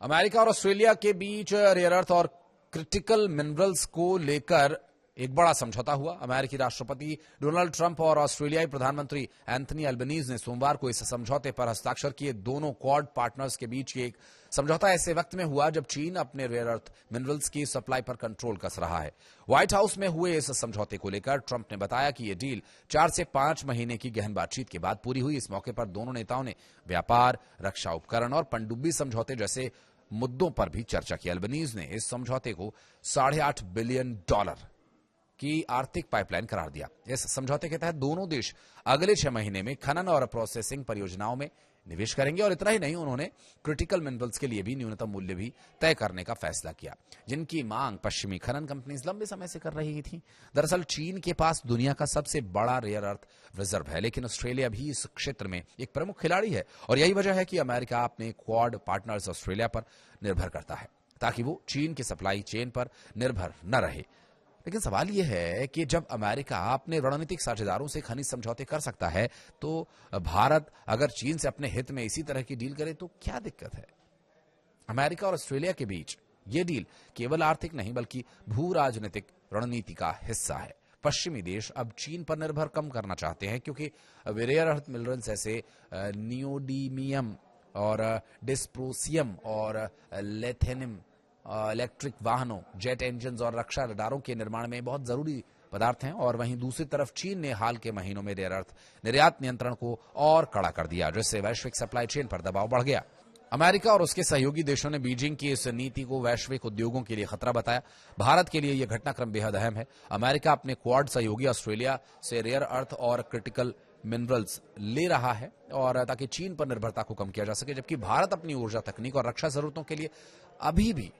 America और Australia के बीच rare earth और क्रिटिकल मिनरल्स को लेकर एक बड़ा समझौता हुआ। अमेरिकी राष्ट्रपति डोनाल्ड ट्रंप और ऑस्ट्रेलियाई प्रधानमंत्री एंथनी अल्बनीज ने सोमवार को इस समझौते पर हस्ताक्षर किए। दोनों क्वाड पार्टनर्स के बीच एक समझौता ऐसे वक्त में हुआ जब चीन अपने रेयर अर्थ मिनरल्स की सप्लाई पर कंट्रोल कस रहा है। व्हाइट हाउस में हुए इस समझौते को लेकर ट्रंप ने बताया कि यह डील 4 से 5 महीने की गहन बातचीत के बाद पूरी हुई। इस मौके पर दोनों नेताओं ने व्यापार, रक्षा उपकरण और पनडुब्बी समझौते जैसे मुद्दों पर भी चर्चा की। अल्बनीज ने इस समझौते को $8.5 बिलियन की आर्थिक पाइपलाइन करार दिया। इस समझौते के तहत दोनों देश अगले 6 महीने में खनन और प्रोसेसिंग परियोजनाओं में निवेश करेंगे। और इतना ही नहीं, उन्होंने क्रिटिकल मिनरल्स के लिए भी न्यूनतम मूल्य भी तय करने का फैसला किया, जिनकी मांग पश्चिमी खनन कंपनीज लंबे समय से कर रही थी। दरअसल चीन के पास दुनिया का सबसे बड़ा रेयर अर्थ रिजर्व है, लेकिन ऑस्ट्रेलिया भी इस क्षेत्र में एक प्रमुख खिलाड़ी है। और यही वजह है कि अमेरिका अपने क्वाड पार्टनर्स ऑस्ट्रेलिया पर निर्भर करता है, ताकि वो चीन की सप्लाई चेन पर निर्भर न रहे। लेकिन सवाल यह है कि जब अमेरिका अपने रणनीतिक साझेदारों से खनिज समझौते कर सकता है, तो भारत अगर चीन से अपने हित में इसी तरह की डील करे तो क्या दिक्कत है? अमेरिका और ऑस्ट्रेलिया के बीच यह डील केवल आर्थिक नहीं बल्कि भू राजनीतिक रणनीति का हिस्सा है। पश्चिमी देश अब चीन पर निर्भर कम करना चाहते हैं, क्योंकि रेयर अर्थ मिनरल्स जैसे नियोडीमियम और डिस्प्रोसियम और लेथेनियम इलेक्ट्रिक वाहनों, जेट इंजन और रक्षा रडारों के निर्माण में बहुत जरूरी पदार्थ हैं। और वहीं दूसरी तरफ चीन ने हाल के महीनों में रेयर अर्थ निर्यात नियंत्रण को और कड़ा कर दिया, जिससे वैश्विक सप्लाई चेन पर दबाव बढ़ गया। अमेरिका और उसके सहयोगी देशों ने बीजिंग की इस नीति को वैश्विक उद्योगों के लिए खतरा बताया। भारत के लिए यह घटनाक्रम बेहद अहम है। अमेरिका अपने क्वाड सहयोगी ऑस्ट्रेलिया से रेयर अर्थ और क्रिटिकल मिनरल्स ले रहा है, और ताकि चीन पर निर्भरता को कम किया जा सके, जबकि भारत अपनी ऊर्जा तकनीक और रक्षा जरूरतों के लिए अभी भी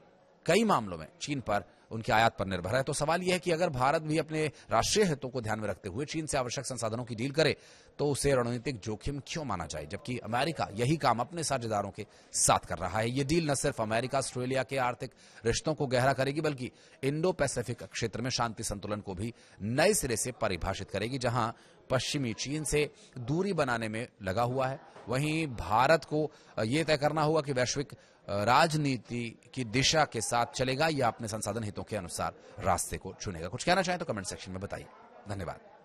कई मामलों में चीन पर उनके आयात पर निर्भर है। तो सवाल यह है कि अगर भारत भी अपने राष्ट्रीय हितों को ध्यान में रखते हुए चीन से आवश्यक संसाधनों की डील करे, तो उसे रणनीतिक जोखिम क्यों माना जाए, जबकि अमेरिका यही काम अपने साझेदारों के साथ कर रहा है। यह डील न सिर्फ अमेरिका ऑस्ट्रेलिया के आर्थिक रिश्तों को गहरा करेगी, बल्कि इंडो पैसिफिक क्षेत्र में शांति संतुलन को भी नए सिरे से परिभाषित करेगी। जहां पश्चिमी चीन से दूरी बनाने में लगा हुआ है, वहीं भारत को यह तय करना होगा कि वैश्विक राजनीति की दिशा के साथ चलेगा या अपने संसाधन हितों के अनुसार रास्ते को चुनेगा। कुछ कहना चाहें तो कमेंट सेक्शन में बताइए। धन्यवाद।